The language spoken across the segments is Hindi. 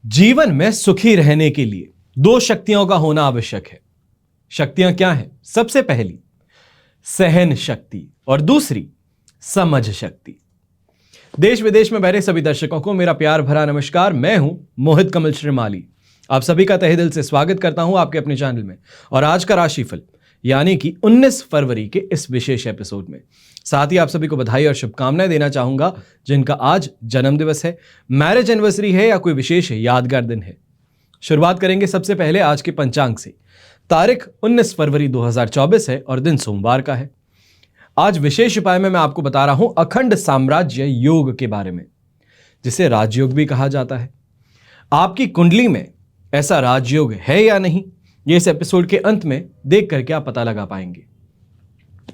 जीवन में सुखी रहने के लिए दो शक्तियों का होना आवश्यक है। शक्तियां क्या हैं? सबसे पहली सहन शक्ति और दूसरी समझ शक्ति। देश विदेश में बैठे सभी दर्शकों को मेरा प्यार भरा नमस्कार। मैं हूं मोहित कमल श्रीमाली। आप सभी का तहे दिल से स्वागत करता हूं आपके अपने चैनल में। और आज का राशिफल यानी कि 19 फरवरी के इस विशेष एपिसोड में साथ ही आप सभी को बधाई और शुभकामनाएं देना चाहूंगा जिनका आज जन्मदिवस है, मैरिज एनिवर्सरी है या कोई विशेष यादगार दिन है। शुरुआत करेंगे सबसे पहले आज के पंचांग से। तारीख 19 फरवरी 2024 है और दिन सोमवार का है। आज विशेष उपाय में मैं आपको बता रहा हूं अखंड साम्राज्य योग के बारे में, जिसे राजयोग भी कहा जाता है। आपकी कुंडली में ऐसा राजयोग है या नहीं, ये इस एपिसोड के अंत में देख करके आप पता लगा पाएंगे।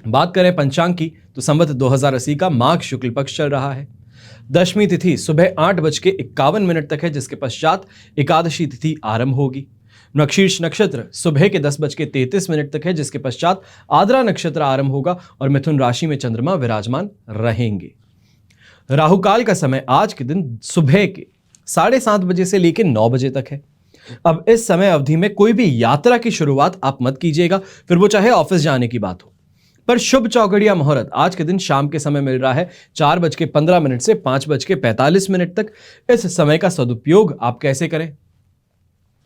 बात करें पंचांग की तो संवत 2080 का माघ शुक्ल पक्ष चल रहा है। दशमी तिथि सुबह 8:51 तक है, जिसके पश्चात एकादशी तिथि आरंभ होगी। मृगशीर्ष नक्षत्र सुबह के 10:33 तक है, जिसके पश्चात आद्रा नक्षत्र आरंभ होगा और मिथुन राशि में चंद्रमा विराजमान रहेंगे। राहुकाल का समय आज के दिन सुबह के 7:30 बजे से लेकर 9 बजे तक है। अब इस समय अवधि में कोई भी यात्रा की शुरुआत आप मत कीजिएगा, फिर वो चाहे ऑफिस जाने की बात हो। पर शुभ चौघड़िया मुहूर्त आज के दिन शाम के समय मिल रहा है 4:15 से 5:45 तक। इस समय का सदुपयोग आप कैसे करें?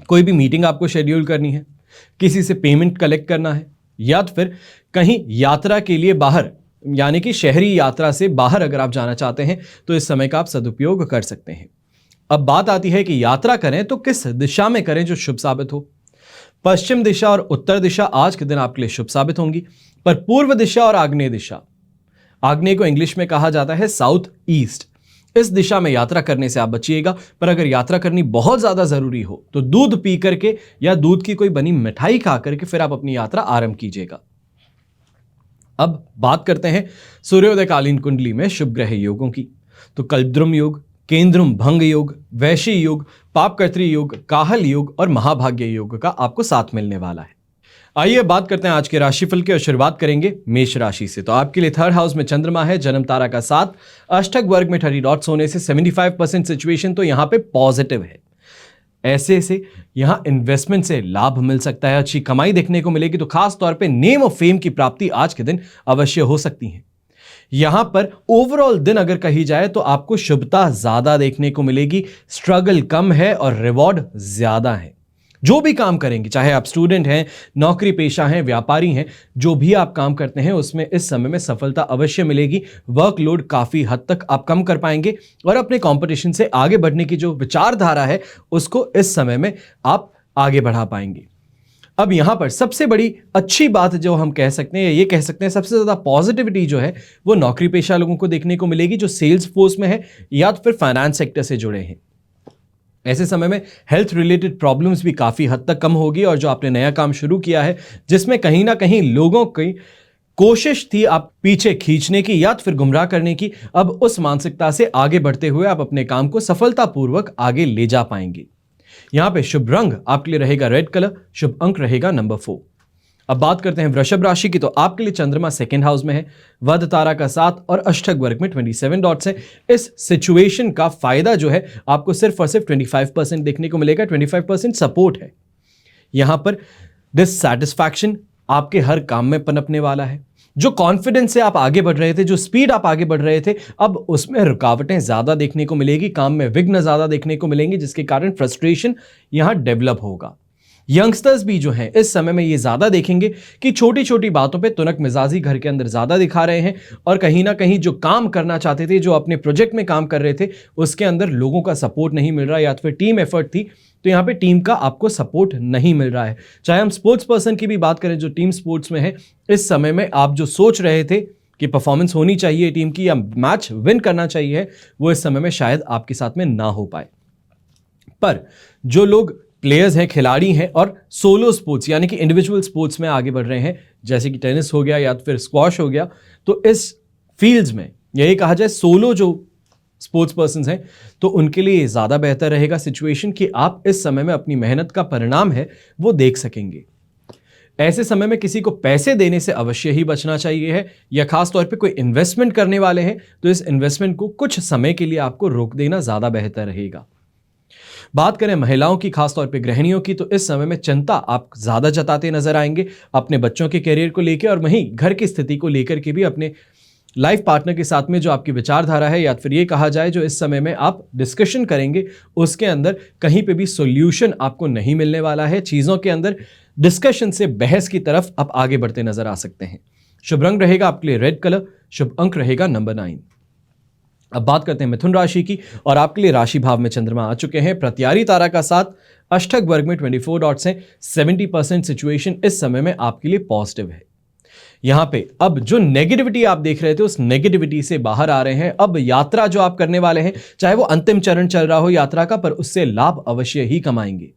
कोई भी मीटिंग आपको शेड्यूल करनी है, किसी से पेमेंट कलेक्ट करना है, या तो फिर कहीं यात्रा के लिए बाहर यानी कि शहरी यात्रा से बाहर अगर आप जाना चाहते हैं तो इस समय का आप सदुपयोग कर सकते हैं। अब बात आती है कि यात्रा करें तो किस दिशा में करें जो शुभ साबित हो। पश्चिम दिशा और उत्तर दिशा आज के दिन आपके लिए शुभ साबित होंगी, पर पूर्व दिशा और आग्नेय दिशा, आग्नेय को इंग्लिश में कहा जाता है साउथ ईस्ट, इस दिशा में यात्रा करने से आप बचिएगा। पर अगर यात्रा करनी बहुत ज्यादा जरूरी हो तो दूध पी करके या दूध की कोई बनी मिठाई खा करके फिर आप अपनी यात्रा आरंभ कीजिएगा। अब बात करते हैं सूर्योदयकालीन कुंडली में शुभ ग्रह योगों की। तो कल्पद्रुम योग, केंद्रुम भंग योग, वैशी योग, पापकर्त्री योग, काहल योग और महाभाग्य योग का आपको साथ मिलने वाला है। आइए बात करते हैं आज के राशिफल की और शुरुआत करेंगे मेष राशि से। तो आपके लिए 3rd हाउस में चंद्रमा है, जन्म तारा का 7, अष्टक वर्ग में 30 डॉट्स होने से 75% सिचुएशन तो यहां पे पॉजिटिव है। ऐसे से यहां इन्वेस्टमेंट से लाभ मिल सकता है, अच्छी कमाई देखने को मिलेगी। तो खास तौर पे नेम और फेम की प्राप्ति आज के दिन अवश्य हो सकती है। यहां पर ओवरऑल दिन अगर कही जाए तो आपको शुभता ज्यादा देखने को मिलेगी, स्ट्रगल कम है और रिवॉर्ड ज्यादा है। जो भी काम करेंगे, चाहे आप स्टूडेंट हैं, नौकरी पेशा हैं, व्यापारी हैं, जो भी आप काम करते हैं उसमें इस समय में सफलता अवश्य मिलेगी। वर्कलोड काफी हद तक आप कम कर पाएंगे और अपने कंपटीशन से आगे बढ़ने की जो विचारधारा है उसको इस समय में आप आगे बढ़ा पाएंगे। अब यहां पर सबसे बड़ी अच्छी बात जो हम कह सकते हैं, ये कह सकते हैं सबसे ज्यादा पॉजिटिविटी जो है वो नौकरी पेशा लोगों को देखने को मिलेगी, जो सेल्स फोर्स में है या तो फिर फाइनेंस सेक्टर से जुड़े हैं। ऐसे समय में हेल्थ रिलेटेड प्रॉब्लम्स भी काफी हद तक कम होगी और जो आपने नया काम शुरू किया है जिसमें कहीं ना कहीं लोगों की कोशिश थी आप पीछे खींचने की या तो फिर गुमराह करने की, अब उस मानसिकता से आगे बढ़ते हुए आप अपने काम को सफलतापूर्वक आगे ले जा पाएंगे। यहां पे शुभ रंग आपके लिए रहेगा रेड कलर, शुभ अंक रहेगा नंबर 4। अब बात करते हैं वृषभ राशि की। तो आपके लिए चंद्रमा 2nd हाउस में है, वध तारा का 7 और अष्टक वर्ग में 27 डॉट्स है। इस सिचुएशन का फायदा जो है आपको सिर्फ और सिर्फ 25% देखने को मिलेगा। 25% सपोर्ट है। यहां पर डिससैटिस्फैक्शन आपके हर काम में पनपने वाला है। जो कॉन्फिडेंस से आप आगे बढ़ रहे थे, जो स्पीड आप आगे बढ़ रहे थे, अब उसमें रुकावटें ज्यादा देखने को मिलेगी, काम में विघ्न ज्यादा देखने को मिलेंगे, जिसके कारण फ्रस्ट्रेशन यहां डेवलप होगा। यंगस्टर्स भी जो हैं इस समय में ये ज्यादा देखेंगे कि छोटी छोटी बातों पे तुनक मिजाजी घर के अंदर ज्यादा दिखा रहे हैं और कहीं ना कहीं जो काम करना चाहते थे, जो अपने प्रोजेक्ट में काम कर रहे थे, उसके अंदर लोगों का सपोर्ट नहीं मिल रहा, या तो फिर टीम एफर्ट थी तो यहाँ पे टीम का आपको सपोर्ट नहीं मिल रहा है। चाहे हम स्पोर्ट्स पर्सन की भी बात करें जो टीम स्पोर्ट्स में है, इस समय में आप जो सोच रहे थे कि परफॉर्मेंस होनी चाहिए टीम की या मैच विन करना चाहिए, वो इस समय में शायद आपके साथ में ना हो पाए। पर जो लोग प्लेयर्स हैं, खिलाड़ी हैं और सोलो स्पोर्ट्स यानी कि इंडिविजुअल स्पोर्ट्स में आगे बढ़ रहे हैं, जैसे कि टेनिस हो गया या फिर स्क्वॉश हो गया, तो इस फील्ड्स में यही कहा जाए सोलो जो स्पोर्ट्स पर्सन हैं तो उनके लिए ज़्यादा बेहतर रहेगा सिचुएशन कि आप इस समय में अपनी मेहनत का परिणाम है वो देख सकेंगे। ऐसे समय में किसी को पैसे देने से अवश्य ही बचना चाहिए है, या खास तौर पे कोई इन्वेस्टमेंट करने वाले हैं तो इस इन्वेस्टमेंट को कुछ समय के लिए आपको रोक देना ज़्यादा बेहतर रहेगा। बात करें महिलाओं की, खासतौर पे गृहिणियों की, तो इस समय में चिंता आप ज्यादा जताते नजर आएंगे अपने बच्चों के करियर को लेकर, और वहीं घर की स्थिति को लेकर के भी अपने लाइफ पार्टनर के साथ में जो आपकी विचारधारा है, या फिर ये कहा जाए जो इस समय में आप डिस्कशन करेंगे, उसके अंदर कहीं पे भी सॉल्यूशन आपको नहीं मिलने वाला है। चीजों के अंदर डिस्कशन से बहस की तरफ आप आगे बढ़ते नजर आ सकते हैं। शुभ रंग रहेगा आपके लिए रेड कलर, शुभ अंक रहेगा नंबर 9। अब बात करते हैं मिथुन राशि की, और आपके लिए राशि भाव में चंद्रमा आ चुके हैं। प्रत्यारी तारा का साथ अष्टक वर्ग में 24 डॉट्स हैं। 70% सिचुएशन इस समय में आपके लिए पॉजिटिव है। यहां पे अब जो नेगेटिविटी आप देख रहे थे, उस नेगेटिविटी से बाहर आ रहे हैं। अब यात्रा जो आप करने वाले हैं, चाहे वो अंतिम चरण चल रहा हो यात्रा का, पर उससे लाभ अवश्य ही कमाएंगे।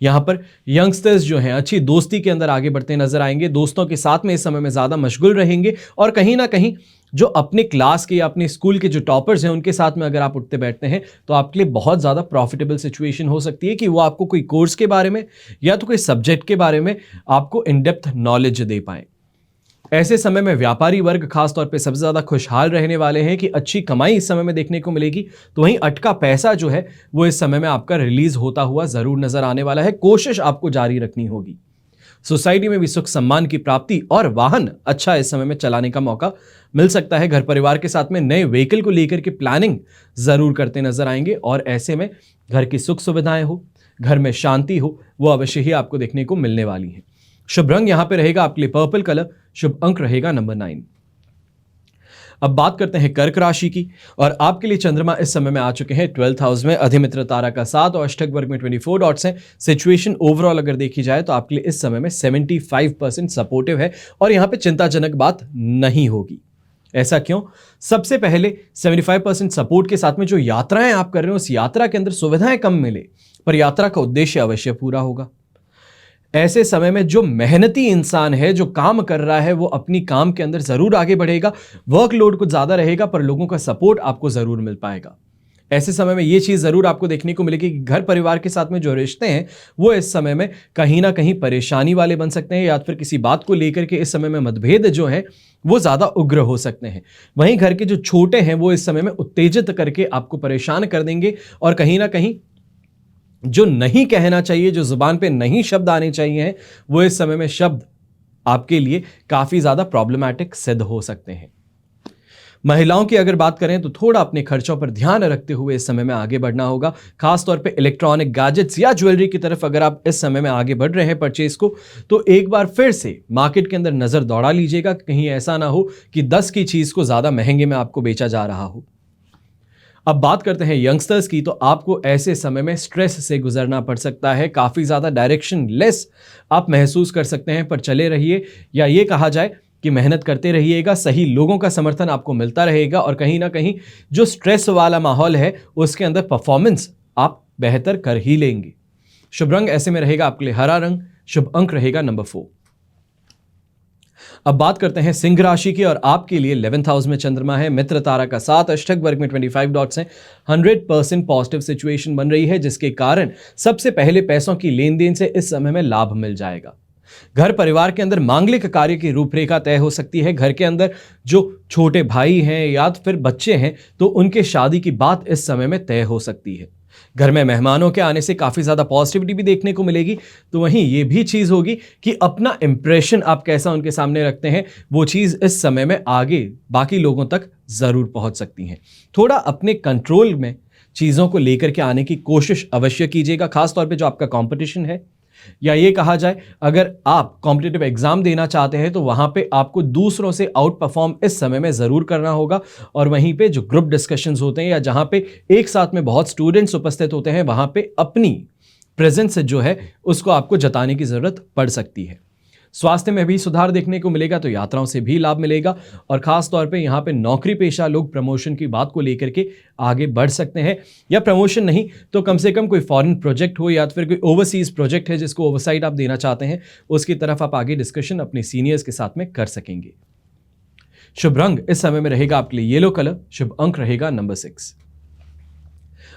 यहां पर यंगस्टर्स जो हैं अच्छी दोस्ती के अंदर आगे बढ़ते नजर आएंगे। दोस्तों के साथ में इस समय में ज्यादा मशगूल रहेंगे, और कहीं ना कहीं जो अपने क्लास के या अपने स्कूल के जो टॉपर्स हैं, उनके साथ में अगर आप उठते बैठते हैं तो आपके लिए बहुत ज्यादा प्रॉफिटेबल सिचुएशन हो सकती है कि वो आपको कोई कोर्स के बारे में या तो कोई सब्जेक्ट के बारे में आपको इन डेप्थ नॉलेज दे पाए। ऐसे समय में व्यापारी वर्ग खासतौर पे सबसे ज्यादा खुशहाल रहने वाले हैं कि अच्छी कमाई इस समय में देखने को मिलेगी। तो वहीं अटका पैसा जो है वो इस समय में आपका रिलीज होता हुआ जरूर नजर आने वाला है। कोशिश आपको जारी रखनी होगी। सोसाइटी में भी सुख सम्मान की प्राप्ति और वाहन अच्छा इस समय में चलाने का मौका मिल सकता है। घर परिवार के साथ में नए व्हीकल को लेकर के प्लानिंग जरूर करते नजर आएंगे, और ऐसे में घर की सुख सुविधाएं हो, घर में शांति हो, वो अवश्य ही आपको देखने को मिलने वाली है। शुभ रंग यहां पे रहेगा आपके लिए पर्पल कलर, शुभ अंक रहेगा नंबर 9। अब बात करते हैं कर्क राशि की, और आपके लिए चंद्रमा इस समय में आ चुके हैं 12th हाउस में। अधिमित्र तारा का 7 और अष्टक वर्ग में 24 डॉट्स हैं। सिचुएशन ओवरऑल अगर देखी जाए तो आपके लिए इस समय में 75% सपोर्टिव है, और यहां पे चिंताजनक बात नहीं होगी। ऐसा क्यों? सबसे पहले 75% सपोर्ट के साथ में जो यात्राएं आप कर रहे हो, उस यात्रा के अंदर सुविधाएं कम मिले, पर यात्रा का उद्देश्य अवश्य पूरा होगा। ऐसे समय में जो मेहनती इंसान है, जो काम कर रहा है, वो अपनी काम के अंदर जरूर आगे बढ़ेगा। वर्कलोड कुछ ज्यादा रहेगा, पर लोगों का सपोर्ट आपको जरूर मिल पाएगा। ऐसे समय में ये चीज जरूर आपको देखने को मिलेगी कि घर परिवार के साथ में जो रिश्ते हैं वो इस समय में कहीं ना कहीं परेशानी वाले बन सकते हैं, या फिर किसी बात को लेकर के इस समय में मतभेद जो है वो ज्यादा उग्र हो सकते हैं। वहीं घर के जो छोटे हैं वो इस समय में उत्तेजित करके आपको परेशान कर देंगे, और कहीं ना कहीं जो नहीं कहना चाहिए, जो जुबान पे नहीं शब्द आने चाहिए, वो इस समय में शब्द आपके लिए काफी ज्यादा प्रॉब्लमैटिक सिद्ध हो सकते हैं। महिलाओं की अगर बात करें तो थोड़ा अपने खर्चों पर ध्यान रखते हुए इस समय में आगे बढ़ना होगा। खासतौर पे इलेक्ट्रॉनिक गैजेट्स या ज्वेलरी की तरफ अगर आप इस समय में आगे बढ़ रहे हैं परचेज को, तो एक बार फिर से मार्केट के अंदर नजर दौड़ा लीजिएगा। कहीं ऐसा ना हो कि 10 की चीज को ज्यादा महंगे में आपको बेचा जा रहा हो। अब बात करते हैं यंगस्टर्स की, तो आपको ऐसे समय में स्ट्रेस से गुजरना पड़ सकता है। काफी ज्यादा डायरेक्शन लेस आप महसूस कर सकते हैं, पर चले रहिए, या ये कहा जाए कि मेहनत करते रहिएगा। सही लोगों का समर्थन आपको मिलता रहेगा, और कहीं ना कहीं जो स्ट्रेस वाला माहौल है उसके अंदर परफॉर्मेंस आप बेहतर कर ही लेंगे। शुभ रंग ऐसे में रहेगा आपके लिए हरा रंग, शुभ अंक रहेगा नंबर 4। अब बात करते हैं सिंह राशि की, और आपके लिए 11th हाउस में चंद्रमा है। मित्र तारा का 7, अष्टक वर्ग में 25 डॉट्स हैं। 100% पॉजिटिव सिचुएशन बन रही है, जिसके कारण सबसे पहले पैसों की लेन देन से इस समय में लाभ मिल जाएगा। घर परिवार के अंदर मांगलिक कार्य की रूपरेखा तय हो सकती है। घर के अंदर जो छोटे भाई हैं या फिर बच्चे हैं, तो उनके शादी की बात इस समय में तय हो सकती है। घर में मेहमानों के आने से काफी ज्यादा पॉजिटिविटी भी देखने को मिलेगी। तो वहीं ये भी चीज होगी कि अपना इंप्रेशन आप कैसा उनके सामने रखते हैं, वो चीज इस समय में आगे बाकी लोगों तक जरूर पहुंच सकती है। थोड़ा अपने कंट्रोल में चीजों को लेकर के आने की कोशिश अवश्य कीजिएगा। खासतौर पे जो आपका कंपटीशन है, या ये कहा जाए अगर आप कॉम्पिटिटिव एग्जाम देना चाहते हैं, तो वहां पे आपको दूसरों से आउट परफॉर्म इस समय में जरूर करना होगा। और वहीं पे जो ग्रुप डिस्कशंस होते हैं, या जहां पे एक साथ में बहुत स्टूडेंट्स उपस्थित होते हैं, वहां पे अपनी प्रेजेंस जो है उसको आपको जताने की जरूरत पड़ सकती है। स्वास्थ्य में भी सुधार देखने को मिलेगा, तो यात्राओं से भी लाभ मिलेगा। और खास तौर पे यहाँ पे नौकरी पेशा लोग प्रमोशन की बात को लेकर के आगे बढ़ सकते हैं, या प्रमोशन नहीं तो कम से कम कोई फॉरेन प्रोजेक्ट हो, या फिर कोई ओवरसीज प्रोजेक्ट है जिसको ओवरसाइट आप देना चाहते हैं, उसकी तरफ आप आगे डिस्कशन अपने सीनियर्स के साथ में कर सकेंगे। शुभ रंग इस समय में रहेगा आपके लिए येलो कलर, शुभ अंक रहेगा नंबर 6।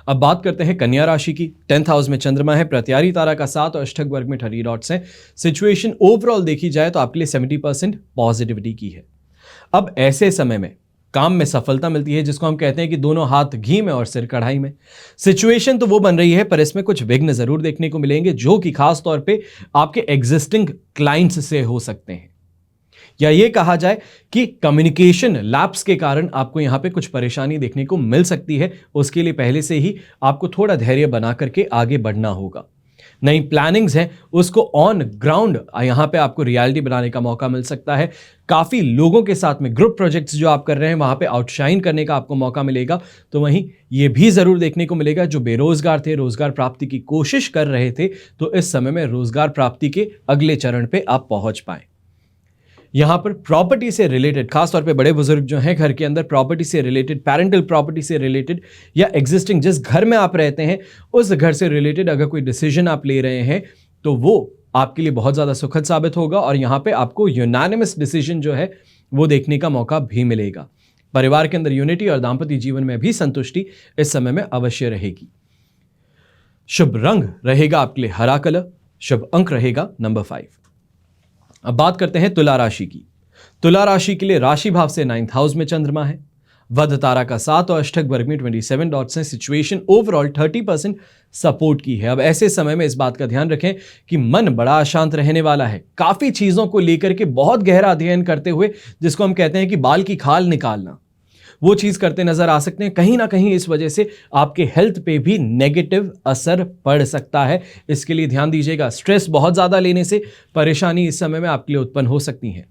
अब बात करते हैं कन्या राशि की। 10th हाउस में चंद्रमा है। प्रत्यारी तारा का 7 और अष्टक वर्ग में 30 डॉट्स हैं। सिचुएशन ओवरऑल देखी जाए तो आपके लिए 70% पॉजिटिविटी की है। अब ऐसे समय में काम में सफलता मिलती है, जिसको हम कहते हैं कि दोनों हाथ घी में और सिर कढ़ाई में। सिचुएशन तो वो बन रही है, पर इसमें कुछ विघ्न जरूर देखने को मिलेंगे, जो कि खास तौर पे आपके एग्जिस्टिंग क्लाइंट्स से हो सकते हैं, या ये कहा जाए कि कम्युनिकेशन लैप्स के कारण आपको यहां पे कुछ परेशानी देखने को मिल सकती है। उसके लिए पहले से ही आपको थोड़ा धैर्य बना करके आगे बढ़ना होगा। नई प्लानिंग्स हैं उसको ऑन ग्राउंड यहां पे आपको रियलिटी बनाने का मौका मिल सकता है। काफी लोगों के साथ में ग्रुप प्रोजेक्ट्स जो आप कर रहे हैं वहां पे आउटशाइन करने का आपको मौका मिलेगा। तो वहीं ये भी जरूर देखने को मिलेगा, जो बेरोजगार थे, रोजगार प्राप्ति की कोशिश कर रहे थे, तो इस समय में रोजगार प्राप्ति के अगले चरण पे आप पहुंच पाए। यहां पर प्रॉपर्टी से रिलेटेड, खासतौर पे बड़े बुजुर्ग जो हैं घर के अंदर, प्रॉपर्टी से रिलेटेड, पैरेंटल प्रॉपर्टी से रिलेटेड, या एग्जिस्टिंग जिस घर में आप रहते हैं उस घर से रिलेटेड अगर कोई डिसीजन आप ले रहे हैं तो वो आपके लिए बहुत ज़्यादा सुखद साबित होगा, और यहां पे आपको यूनानिमस डिसीजन जो है वो देखने का मौका भी मिलेगा। परिवार के अंदर यूनिटी और दाम्पत्य जीवन में भी संतुष्टि इस समय में अवश्य रहेगी। शुभ रंग रहेगा आपके लिए हरा कलर, शुभ अंक रहेगा नंबर 5। अब बात करते हैं तुला राशि की। तुला राशि के लिए राशि भाव से 9th हाउस में चंद्रमा है, वध तारा का 7 और अष्टक वर्ग में 27 डॉट्स हैं। सिचुएशन ओवरऑल 30% सपोर्ट की है। अब ऐसे समय में इस बात का ध्यान रखें कि मन बड़ा अशांत रहने वाला है, काफी चीजों को लेकर के बहुत गहरा अध्ययन करते हुए, जिसको हम कहते हैं कि बाल की खाल निकालना, वो चीज करते नजर आ सकते हैं। कहीं ना कहीं इस वजह से आपके हेल्थ पे भी नेगेटिव असर पड़ सकता है, इसके लिए ध्यान दीजिएगा। स्ट्रेस बहुत ज्यादा लेने से परेशानी इस समय में आपके लिए उत्पन्न हो सकती है।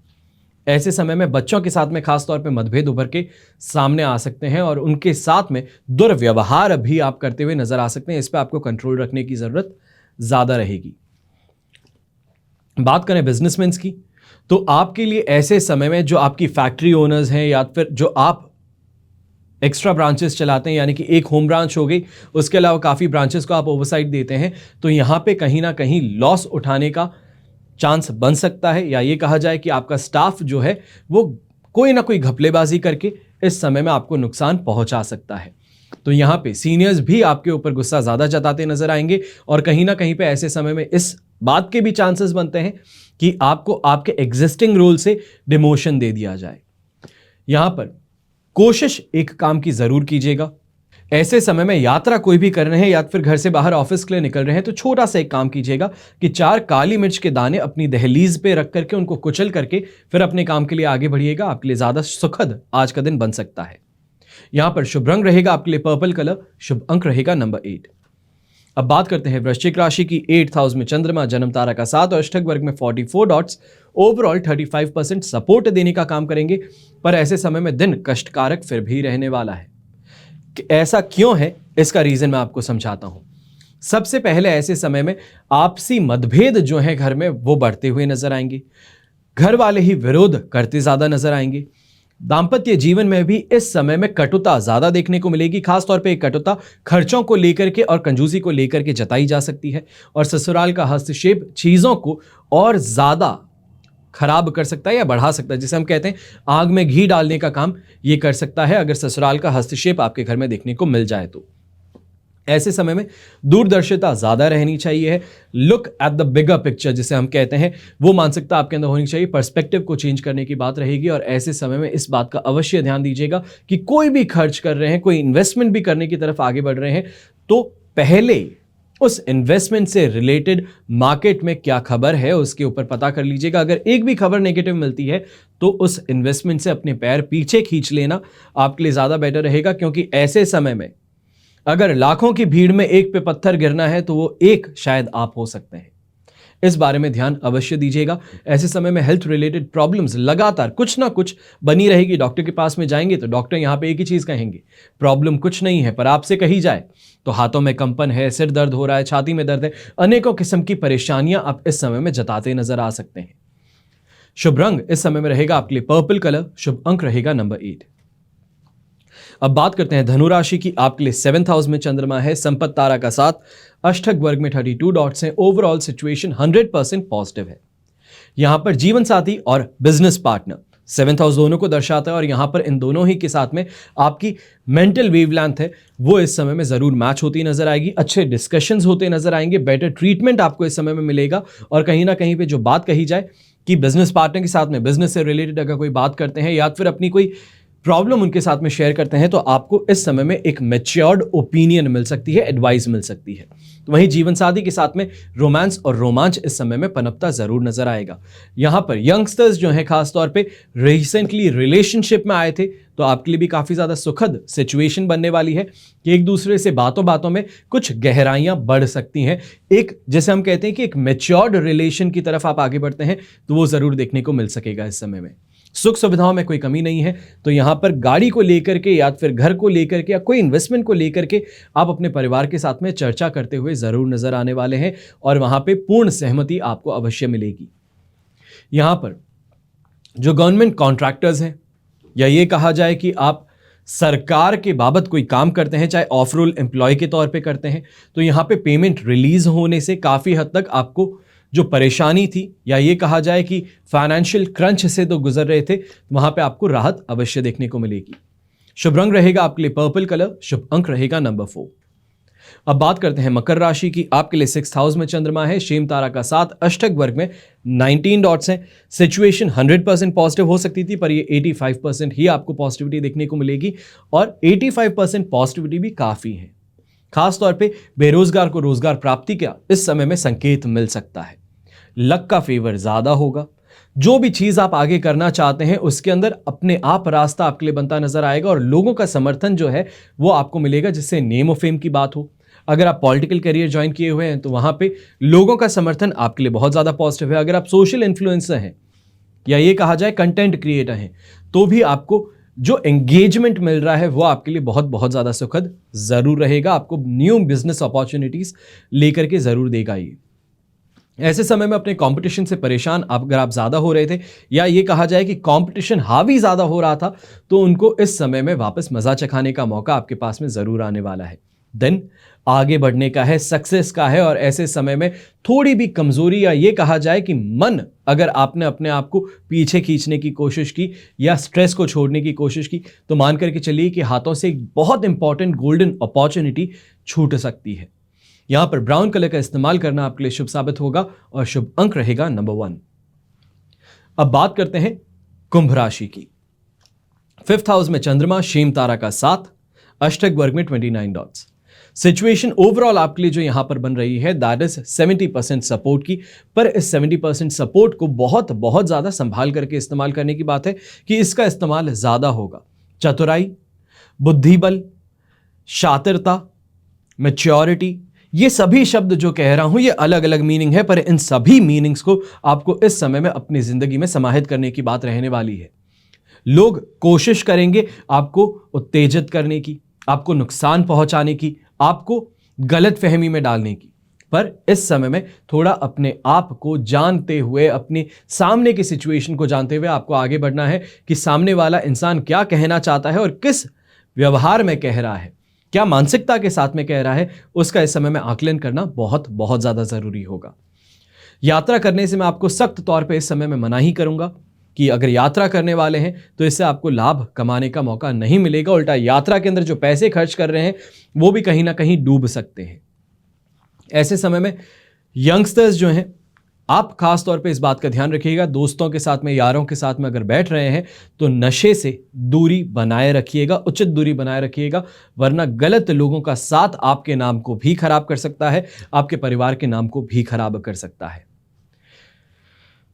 ऐसे समय में बच्चों के साथ में खासतौर पे मतभेद उभर के सामने आ सकते हैं, और उनके साथ में दुर्व्यवहार भी आप करते हुए नजर आ सकते हैं। इस पर आपको कंट्रोल रखने की जरूरत ज्यादा रहेगी। बात करें बिजनेसमैन्स की, तो आपके लिए ऐसे समय में जो आपकी फैक्ट्री ओनर्स हैं, या फिर जो आप एक्स्ट्रा ब्रांचेस चलाते हैं, यानी कि एक होम ब्रांच हो गई, उसके अलावा काफ़ी ब्रांचेस को आप ओवरसाइट देते हैं, तो यहाँ पे कहीं ना कहीं लॉस उठाने का चांस बन सकता है, या ये कहा जाए कि आपका स्टाफ जो है वो कोई ना कोई घपलेबाजी करके इस समय में आपको नुकसान पहुंचा सकता है। तो यहाँ पे सीनियर्स भी आपके ऊपर गुस्सा ज़्यादा जताते नजर आएंगे, और कहीं ना कहीं पे ऐसे समय में इस बात के भी चांसेस बनते हैं कि आपको आपके एग्जिस्टिंग रोल से डिमोशन दे दिया जाए। यहाँ पर कोशिश एक काम की जरूर कीजिएगा। ऐसे समय में यात्रा कोई भी कर रहे हैं या फिर घर से बाहर ऑफिस के लिए निकल रहे हैं, तो छोटा सा एक काम कीजिएगा कि 4 काली मिर्च के दाने अपनी दहलीज पे रख करके उनको कुचल करके फिर अपने काम के लिए आगे बढ़िएगा। आपके लिए ज्यादा सुखद आज का दिन बन सकता है। यहां पर शुभ रंग रहेगा आपके लिए पर्पल कलर, शुभ अंक रहेगा नंबर 8। अब बात करते हैं वृश्चिक राशि की। 8th हाउस में चंद्रमा, जन्म तारा का 7 और अष्टक वर्ग में 44 डॉट्स ओवरऑल 35% सपोर्ट देने का काम करेंगे, पर ऐसे समय में दिन कष्टकारक फिर भी रहने वाला है। ऐसा क्यों है, इसका रीजन मैं आपको समझाता हूं। सबसे पहले ऐसे समय में आपसी मतभेद जो है घर में वो बढ़ते हुए नजर आएंगे, घर वाले ही विरोध करते ज्यादा नजर आएंगे। दाम्पत्य जीवन में भी इस समय में कटुता ज्यादा देखने को मिलेगी, खासतौर पे एक कटुता खर्चों को लेकर के और कंजूसी को लेकर के जताई जा सकती है, और ससुराल का हस्तक्षेप चीजों को और ज्यादा खराब कर सकता है या बढ़ा सकता है। जिसे हम कहते हैं आग में घी डालने का काम ये कर सकता है, अगर ससुराल का हस्तक्षेप आपके घर में देखने को मिल जाए तो। ऐसे समय में दूरदर्शिता ज्यादा रहनी चाहिए। Look at the bigger picture जिसे हम कहते हैं, वो मानसिकता आपके अंदर होनी चाहिए। पर्सपेक्टिव को चेंज करने की बात रहेगी, और ऐसे समय में इस बात का अवश्य ध्यान दीजिएगा कि कोई भी खर्च कर रहे हैं, कोई इन्वेस्टमेंट भी करने की तरफ आगे बढ़ रहे हैं, तो पहले उस इन्वेस्टमेंट से रिलेटेड मार्केट में क्या खबर है उसके ऊपर पता कर लीजिएगा। अगर एक भी खबर नेगेटिव मिलती है तो उस इन्वेस्टमेंट से अपने पैर पीछे खींच लेना आपके लिए ज्यादा बेटर रहेगा, क्योंकि ऐसे समय में अगर लाखों की भीड़ में एक पे पत्थर गिरना है तो वो एक शायद आप हो सकते हैं। इस बारे में ध्यान अवश्य दीजिएगा। ऐसे समय में हेल्थ रिलेटेड प्रॉब्लम्स लगातार कुछ ना कुछ बनी रहेगी। डॉक्टर के पास में जाएंगे तो डॉक्टर यहाँ पे एक ही चीज कहेंगे, प्रॉब्लम कुछ नहीं है, पर आपसे कही जाए तो हाथों में कंपन है, सिर दर्द हो रहा है, छाती में दर्द है, अनेकों किस्म की परेशानियां आप इस समय में जताते नजर आ सकते हैं। शुभ रंग इस समय में रहेगा आपके लिए पर्पल कलर, शुभ अंक रहेगा नंबर 8। अब बात करते हैं धनु राशि की। आपके लिए 7th हाउस में चंद्रमा है, संपत्ति तारा का 7, अष्टक वर्ग में 32 डॉट्स हैं। ओवरऑल सिचुएशन 100% पॉजिटिव है। यहां पर जीवन साथी और बिजनेस पार्टनर 7th हाउस दोनों को दर्शाता है, और यहां पर इन दोनों ही के साथ में आपकी मेंटल वेवलेंथ है वो इस समय में जरूर मैच होती नजर आएगी। अच्छे डिस्कशंस होते नजर आएंगे, बेटर ट्रीटमेंट आपको इस समय में मिलेगा। और कहीं ना कहीं पे जो बात कही जाए कि बिजनेस पार्टनर के साथ में बिजनेस से रिलेटेड अगर कोई बात करते हैं या फिर अपनी कोई प्रॉब्लम उनके साथ में शेयर करते हैं तो आपको इस समय में एक मैच्योर्ड ओपिनियन मिल सकती है, एडवाइस मिल सकती है। तो वहीं जीवन साथी के साथ में रोमांस और रोमांच इस समय में पनपता जरूर नजर आएगा। यहां पर यंगस्टर्स जो हैं खास तौर पे रिसेंटली रिलेशनशिप में आए थे तो आपके लिए भी काफी ज्यादा सुखद सिचुएशन बनने वाली है कि एक दूसरे से बातों बातों में कुछ गहराइयां बढ़ सकती हैं। एक जैसे हम कहते हैं कि एक मैच्योर्ड रिलेशन की तरफ आप आगे बढ़ते हैं तो वो जरूर देखने को मिल सकेगा इस समय में। सुख सुविधाओं में कोई कमी नहीं है, तो यहां पर गाड़ी को लेकर के या फिर घर को लेकर के या कोई इन्वेस्टमेंट को लेकर के आप अपने परिवार के साथ में चर्चा करते हुए जरूर नजर आने वाले हैं और वहां पे पूर्ण सहमति आपको अवश्य मिलेगी। यहां पर जो गवर्नमेंट कॉन्ट्रैक्टर्स हैं या ये कहा जाए कि आप सरकार के बाबत कोई काम करते हैं, चाहे ऑफ रोल एम्प्लॉय के तौर पे करते हैं, तो यहां पे पेमेंट रिलीज होने से काफी हद तक आपको जो परेशानी थी या ये कहा जाए कि फाइनेंशियल क्रंच से तो गुजर रहे थे, वहां पे आपको राहत अवश्य देखने को मिलेगी। शुभ रंग रहेगा आपके लिए पर्पल कलर, शुभ अंक रहेगा नंबर 4। अब बात करते हैं मकर राशि की। आपके लिए 6th हाउस में चंद्रमा है, शेम तारा का 7, अष्टक वर्ग में 19 डॉट्स हैं। सिचुएशन 100% पॉजिटिव हो सकती थी पर ये 85% ही आपको पॉजिटिविटी देखने को मिलेगी और 85% पॉजिटिविटी भी काफी है। खास तौर पे बेरोजगार को रोजगार प्राप्ति का इस समय में संकेत मिल सकता है। लक का फेवर ज्यादा होगा। जो भी चीज आप आगे करना चाहते हैं उसके अंदर अपने आप रास्ता आपके लिए बनता नजर आएगा और लोगों का समर्थन जो है वो आपको मिलेगा, जिससे नेम और फेम की बात हो। अगर आप पॉलिटिकल करियर ज्वाइन किए हुए हैं तो वहां पे लोगों का समर्थन आपके लिए बहुत ज्यादा पॉजिटिव है। अगर आप सोशल इन्फ्लुएंसर हैं या ये कहा जाए कंटेंट क्रिएटर हैं तो भी आपको जो एंगेजमेंट मिल रहा है वो आपके लिए बहुत बहुत ज्यादा सुखद जरूर रहेगा। आपको न्यू बिजनेस अपॉर्चुनिटीज लेकर के जरूर देगा ये। ऐसे समय में अपने कंपटीशन से परेशान अगर आप ज्यादा हो रहे थे या ये कहा जाए कि कंपटीशन हावी ज्यादा हो रहा था तो उनको इस समय में वापस मजा चखाने का मौका आपके पास में जरूर आने वाला है। दिन आगे बढ़ने का है, सक्सेस का है और ऐसे समय में थोड़ी भी कमजोरी या ये कहा जाए कि मन अगर आपने अपने आप को पीछे खींचने की कोशिश की या स्ट्रेस को छोड़ने की कोशिश की तो मान करके चलिए कि हाथों से एक बहुत इंपॉर्टेंट गोल्डन अपॉर्चुनिटी छूट सकती है। यहां पर ब्राउन कलर का इस्तेमाल करना आपके लिए शुभ साबित होगा और शुभ अंक रहेगा नंबर 1। अब बात करते हैं कुंभ राशि की। 5th हाउस में चंद्रमा, शेम तारा का 7, अष्टक वर्ग में 29 डॉट्स। सिचुएशन ओवरऑल आपके लिए जो यहां पर बन रही है दैट इज 70% सपोर्ट की, पर इस 70% सपोर्ट को बहुत बहुत ज्यादा संभाल करके इस्तेमाल करने की बात है कि इसका इस्तेमाल ज्यादा होगा। चतुराई, बुद्धिबल, शातिरता, मैच्योरिटी, ये सभी शब्द जो कह रहा हूं ये अलग अलग मीनिंग है, पर इन सभी मीनिंग्स को आपको इस समय में अपनी जिंदगी में समाहित करने की बात रहने वाली है। लोग कोशिश करेंगे आपको उत्तेजित करने की, आपको नुकसान पहुंचाने की, आपको गलत फहमी में डालने की, पर इस समय में थोड़ा अपने आप को जानते हुए, अपने सामने की सिचुएशन को जानते हुए आपको आगे बढ़ना है कि सामने वाला इंसान क्या कहना चाहता है और किस व्यवहार में कह रहा है, क्या मानसिकता के साथ में कह रहा है, उसका इस समय में आकलन करना बहुत बहुत ज्यादा जरूरी होगा। यात्रा करने से मैं आपको सख्त तौर पे इस समय में मना ही करूंगा कि अगर यात्रा करने वाले हैं तो इससे आपको लाभ कमाने का मौका नहीं मिलेगा। उल्टा यात्रा के अंदर जो पैसे खर्च कर रहे हैं वो भी कहीं ना कहीं डूब सकते हैं। ऐसे समय में यंगस्टर्स जो हैं आप खास तौर पे इस बात का ध्यान रखिएगा, दोस्तों के साथ में, यारों के साथ में अगर बैठ रहे हैं तो नशे से दूरी बनाए रखिएगा, उचित दूरी बनाए रखिएगा, वरना गलत लोगों का साथ आपके नाम को भी खराब कर सकता है, आपके परिवार के नाम को भी खराब कर सकता है।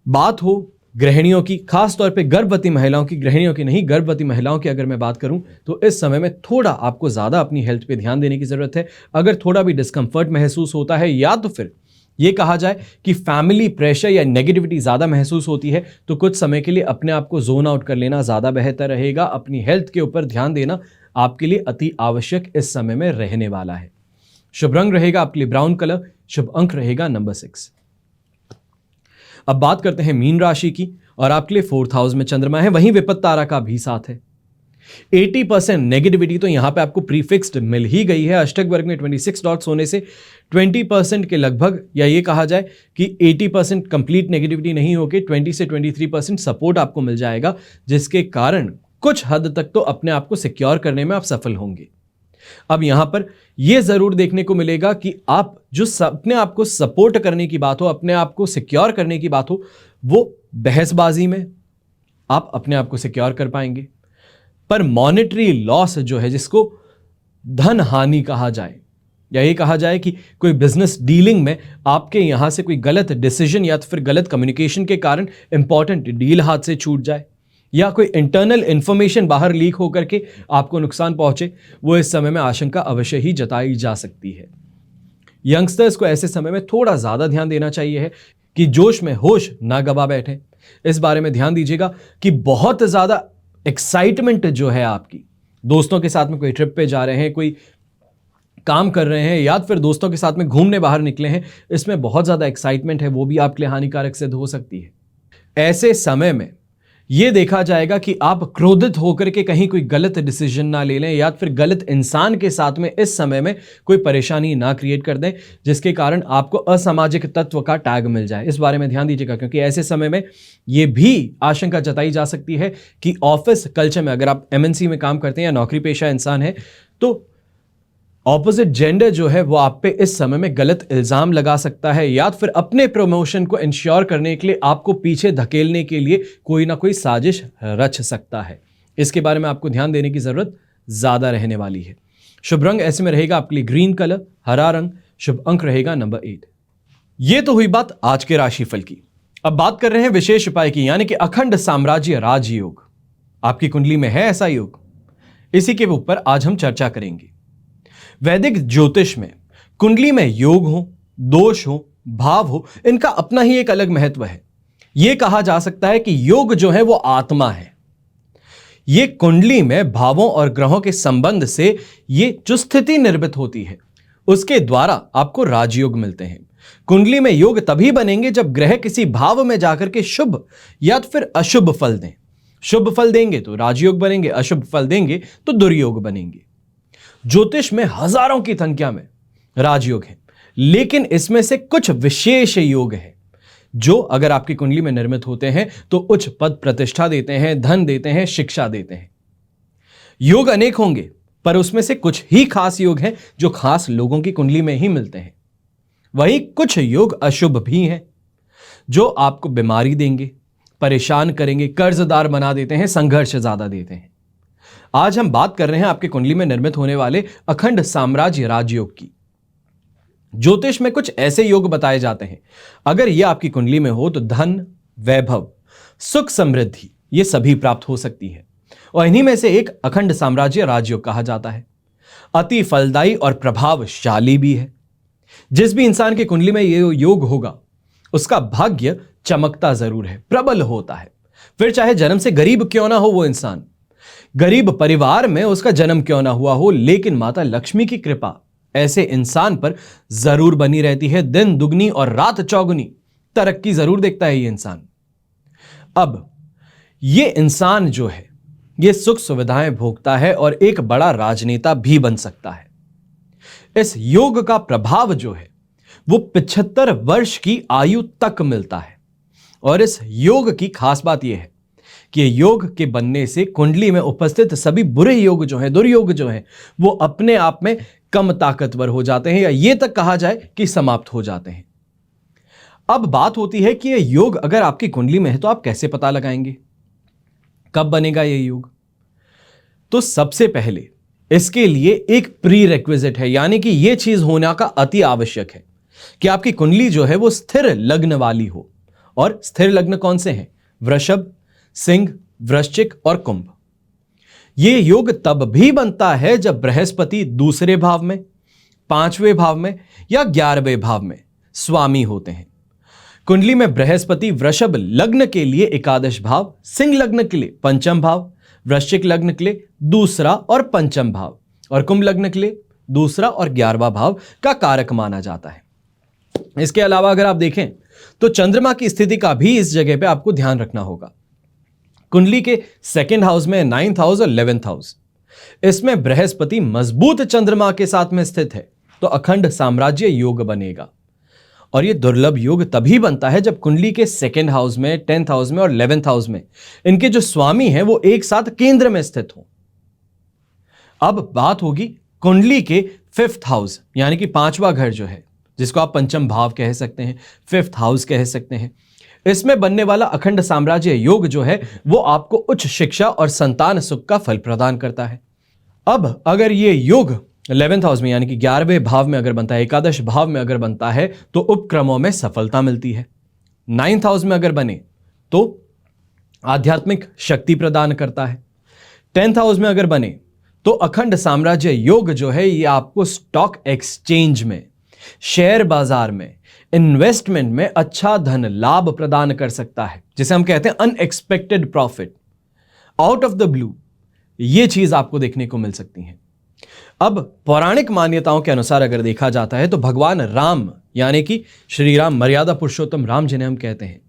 बात हो गृहिणियों की, खास तौर पे गर्भवती महिलाओं की, गृहिणियों की नहीं गर्भवती महिलाओं की अगर मैं बात करूं तो इस समय में थोड़ा आपको ज्यादा अपनी हेल्थ पे ध्यान देने की जरूरत है। अगर थोड़ा भी डिस्कंफर्ट महसूस होता है या तो फिर ये कहा जाए कि फैमिली प्रेशर या नेगेटिविटी ज्यादा महसूस होती है तो कुछ समय के लिए अपने आप को जोन आउट कर लेना ज्यादा बेहतर रहेगा। अपनी हेल्थ के ऊपर ध्यान देना आपके लिए अति आवश्यक इस समय में रहने वाला है। शुभ रंग रहेगा आपके लिए ब्राउन कलर, शुभ अंक रहेगा नंबर 6। अब बात करते हैं मीन राशि की और आपके लिए 4th हाउस में चंद्रमा है, वहीं विपत्त तारा का भी साथ है। 80% नेगेटिविटी तो यहां पे आपको प्रीफिक्स्ड मिल ही गई है। अष्टक वर्ग में 26 डॉट्स होने से 20% के लगभग, या ये कहा जाए कि 80% कंप्लीट नेगेटिविटी नहीं होगी, 20 से 23% सपोर्ट आपको मिल जाएगा, जिसके कारण कुछ हद तक तो अपने आप को सिक्योर करने में आप सफल होंगे। अब यहां पर यह जरूर देखने को मिलेगा कि आप जो अपने आप को सपोर्ट करने की बात हो, अपने आप को सिक्योर करने की बात हो, वो बहसबाजी में आप अपने आप को सिक्योर कर पाएंगे। पर मॉनेटरी लॉस जो है, जिसको धन हानि कहा जाए, या ये कहा जाए कि कोई बिजनेस डीलिंग में आपके यहां से कोई गलत डिसीजन या तो फिर गलत कम्युनिकेशन के कारण इंपॉर्टेंट डील हाथ से छूट जाए, या कोई इंटरनल इंफॉर्मेशन बाहर लीक होकर के आपको नुकसान पहुंचे, वो इस समय में आशंका अवश्य ही जताई जा सकती है। यंगस्टर्स को ऐसे समय में थोड़ा ज्यादा ध्यान देना चाहिए है कि जोश में होश ना गवा बैठे। इस बारे में ध्यान दीजिएगा कि बहुत ज्यादा एक्साइटमेंट जो है आपकी, दोस्तों के साथ में कोई ट्रिप पे जा रहे हैं, कोई काम कर रहे हैं, या फिर दोस्तों के साथ में घूमने बाहर निकले हैं, इसमें बहुत ज्यादा एक्साइटमेंट है, वो भी आपके लिए हानिकारक सिद्ध हो सकती है। ऐसे समय में यह देखा जाएगा कि आप क्रोधित होकर के कहीं कोई गलत डिसीजन ना ले लें, या फिर गलत इंसान के साथ में इस समय में कोई परेशानी ना क्रिएट कर दें, जिसके कारण आपको असामाजिक तत्व का टैग मिल जाए। इस बारे में ध्यान दीजिएगा, क्योंकि ऐसे समय में यह भी आशंका जताई जा सकती है कि ऑफिस कल्चर में, अगर आप एमएनसी में काम करते हैं या नौकरी पेशा इंसान है, तो ऑपोजिट जेंडर जो है वो आप पे इस समय में गलत इल्जाम लगा सकता है, या फिर अपने प्रमोशन को इंश्योर करने के लिए आपको पीछे धकेलने के लिए कोई ना कोई साजिश रच सकता है। इसके बारे में आपको ध्यान देने की जरूरत ज्यादा रहने वाली है। शुभ रंग ऐसे में रहेगा आपके लिए ग्रीन कलर, हरा रंग। शुभ अंक रहेगा नंबर 8। ये तो हुई बात आज के राशिफल की। अब बात कर रहे हैं विशेष उपाय की, यानी कि अखंड साम्राज्य राजयोग। आपकी कुंडली में है ऐसा योग? इसी के ऊपर आज हम चर्चा करेंगे। वैदिक ज्योतिष में कुंडली में योग हो, दोष हो, भाव हो, इनका अपना ही एक अलग महत्व है। यह कहा जा सकता है कि योग जो है वो आत्मा है। यह कुंडली में भावों और ग्रहों के संबंध से ये जो स्थिति निर्मित होती है, उसके द्वारा आपको राजयोग मिलते हैं। कुंडली में योग तभी बनेंगे जब ग्रह किसी भाव में जाकर के शुभ या फिर अशुभ फल दें। शुभ फल देंगे तो राजयोग बनेंगे, अशुभ फल देंगे तो दुर्योग बनेंगे। ज्योतिष में हजारों की संख्या में राजयोग है, लेकिन इसमें से कुछ विशेष योग हैं जो अगर आपकी कुंडली में निर्मित होते हैं तो उच्च पद प्रतिष्ठा देते हैं, धन देते हैं, शिक्षा देते हैं। योग अनेक होंगे, पर उसमें से कुछ ही खास योग हैं जो खास लोगों की कुंडली में ही मिलते हैं। वहीं कुछ योग अशुभ भी हैं जो आपको बीमारी देंगे, परेशान करेंगे, कर्जदार बना देते हैं, संघर्ष ज्यादा देते हैं। आज हम बात कर रहे हैं आपकी कुंडली में निर्मित होने वाले अखंड साम्राज्य राजयोग की। ज्योतिष में कुछ ऐसे योग बताए जाते हैं, अगर यह आपकी कुंडली में हो तो धन, वैभव, सुख, समृद्धि ये सभी प्राप्त हो सकती है, और इन्हीं में से एक अखंड साम्राज्य राजयोग कहा जाता है। अति फलदायी और प्रभावशाली भी है। जिस भी इंसान की कुंडली में यह योग होगा उसका भाग्य चमकता जरूर है, प्रबल होता है। फिर चाहे जन्म से गरीब क्यों ना हो वो इंसान, गरीब परिवार में उसका जन्म क्यों ना हुआ हो, लेकिन माता लक्ष्मी की कृपा ऐसे इंसान पर जरूर बनी रहती है। दिन दुगनी और रात चौगुनी तरक्की जरूर देखता है ये इंसान। अब ये इंसान जो है ये सुख सुविधाएं भोगता है और एक बड़ा राजनेता भी बन सकता है। इस योग का प्रभाव जो है वो 75 वर्ष की आयु तक मिलता है। और इस योग की खास बात यह है कि योग के बनने से कुंडली में उपस्थित सभी बुरे योग जो हैं, दुर्योग जो हैं, वो अपने आप में कम ताकतवर हो जाते हैं, या ये तक कहा जाए कि समाप्त हो जाते हैं। अब बात होती है कि ये योग अगर आपकी कुंडली में है तो आप कैसे पता लगाएंगे कब बनेगा ये योग? तो सबसे पहले इसके लिए एक प्री रिक्विजिट है, यानी कि यह चीज होना का अति आवश्यक है कि आपकी कुंडली जो है वो स्थिर लग्न वाली हो। और स्थिर लग्न कौन से हैं? वृषभ, सिंह, वृश्चिक और कुंभ। यह योग तब भी बनता है जब बृहस्पति दूसरे भाव में, 5वें भाव में या 11वें भाव में स्वामी होते हैं। कुंडली में बृहस्पति वृषभ लग्न के लिए एकादश भाव, सिंह लग्न के लिए पंचम भाव, वृश्चिक लग्न के लिए दूसरा और पंचम भाव, और कुंभ लग्न के लिए दूसरा और 11वां भाव का कारक माना जाता है। इसके अलावा अगर आप देखें तो चंद्रमा की स्थिति का भी इस जगह पे आपको ध्यान रखना होगा। कुंडली के 2nd हाउस में 9th हाउस और 11th हाउस, इसमें बृहस्पति मजबूत चंद्रमा के साथ में स्थित है तो अखंड साम्राज्य योग बनेगा। और यह दुर्लभ योग तभी बनता है जब कुंडली के 2nd हाउस में, 10th हाउस में और 11th हाउस में इनके जो स्वामी हैं वो एक साथ केंद्र में स्थित हो। अब बात होगी कुंडली के 5th हाउस, यानी कि 5वां घर जो है, जिसको आप पंचम भाव कह सकते हैं, 5th हाउस कह सकते हैं। इसमें बनने वाला अखंड साम्राज्य योग जो है वो आपको उच्च शिक्षा और संतान सुख का फल प्रदान करता है। अब अगर ये योग 11th हाउस में यानी कि 11वें भाव में अगर बनता है, एकादश भाव में अगर बनता है तो उपक्रमों में सफलता मिलती है। 9th हाउस में अगर बने तो आध्यात्मिक शक्ति प्रदान करता है। 10th हाउस में अगर बने तो अखंड साम्राज्य योग जो है ये आपको स्टॉक एक्सचेंज में, शेयर बाजार में, इन्वेस्टमेंट में अच्छा धन लाभ प्रदान कर सकता है, जिसे हम कहते हैं unexpected profit, out of the blue. यह चीज आपको देखने को मिल सकती है। अब पौराणिक मान्यताओं के अनुसार अगर देखा जाता है तो भगवान राम यानी कि श्री राम, मर्यादा पुरुषोत्तम राम जिन्हें हम कहते हैं,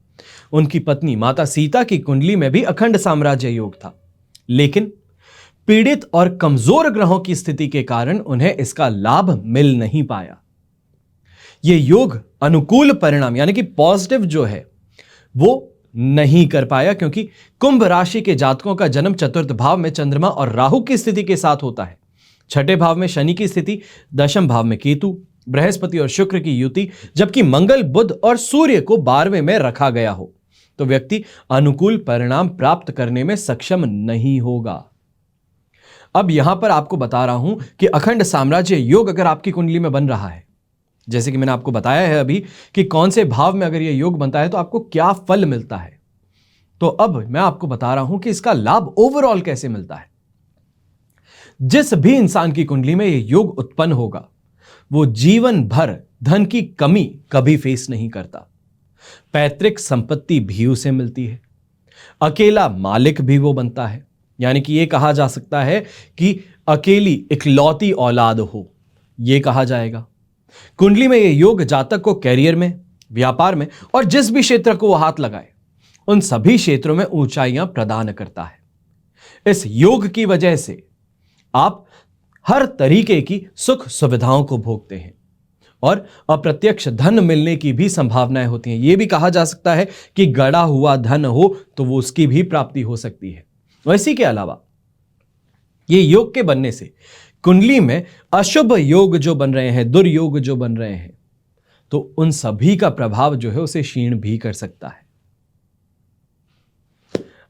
उनकी पत्नी माता सीता की कुंडली में भी अखंड साम्राज्य योग था, लेकिन पीड़ित और कमजोर ग्रहों की स्थिति के कारण उन्हें इसका लाभ मिल नहीं पाया। यह योग अनुकूल परिणाम यानी कि पॉजिटिव जो है वो नहीं कर पाया, क्योंकि कुंभ राशि के जातकों का जन्म चतुर्थ भाव में चंद्रमा और राहु की स्थिति के साथ होता है, छठे भाव में शनि की स्थिति, दशम भाव में केतु, बृहस्पति और शुक्र की युति, जबकि मंगल, बुध और सूर्य को 12वें में रखा गया हो तो व्यक्ति अनुकूल परिणाम प्राप्त करने में सक्षम नहीं होगा। अब यहां पर आपको बता रहा हूं कि अखंड साम्राज्य योग अगर आपकी कुंडली में बन रहा है, जैसे कि मैंने आपको बताया है अभी कि कौन से भाव में अगर यह योग बनता है तो आपको क्या फल मिलता है, तो अब मैं आपको बता रहा हूं कि इसका लाभ ओवरऑल कैसे मिलता है। जिस भी इंसान की कुंडली में यह योग उत्पन्न होगा वो जीवन भर धन की कमी कभी फेस नहीं करता। पैतृक संपत्ति भी उसे मिलती है, अकेला मालिक भी वो बनता है, यानी कि यह कहा जा सकता है कि अकेली इकलौती औलाद हो, यह कहा जाएगा। कुंडली में यह योग जातक को कैरियर में, व्यापार में और जिस भी क्षेत्र को वो हाथ लगाए उन सभी क्षेत्रों में ऊंचाइयां प्रदान करता है। इस योग की वजह से आप हर तरीके की सुख सुविधाओं को भोगते हैं और अप्रत्यक्ष धन मिलने की भी संभावनाएं होती हैं। यह भी कहा जा सकता है कि गड़ा हुआ धन हो तो वो उसकी भी प्राप्ति हो सकती है। इसी के अलावा ये योग के बनने से कुंडली में अशुभ योग जो बन रहे हैं, दुर्योग जो बन रहे हैं, तो उन सभी का प्रभाव जो है उसे क्षीण भी कर सकता है।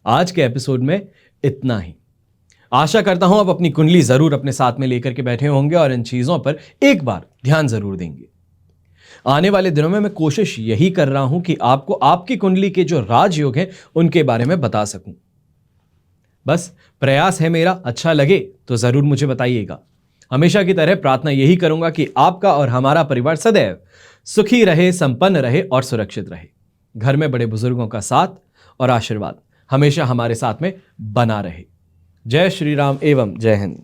आज के एपिसोड में इतना ही। आशा करता हूं आप अपनी कुंडली जरूर अपने साथ में लेकर के बैठे होंगे और इन चीजों पर एक बार ध्यान जरूर देंगे। आने वाले दिनों में मैं कोशिश यही कर रहा हूं कि आपको आपकी कुंडली के जो राजयोग हैं उनके बारे में बता सकूं। बस प्रयास है मेरा, अच्छा लगे तो जरूर मुझे बताइएगा। हमेशा की तरह प्रार्थना यही करूंगा कि आपका और हमारा परिवार सदैव सुखी रहे, संपन्न रहे और सुरक्षित रहे। घर में बड़े बुजुर्गों का साथ और आशीर्वाद हमेशा हमारे साथ में बना रहे। जय श्री राम एवं जय हिंद।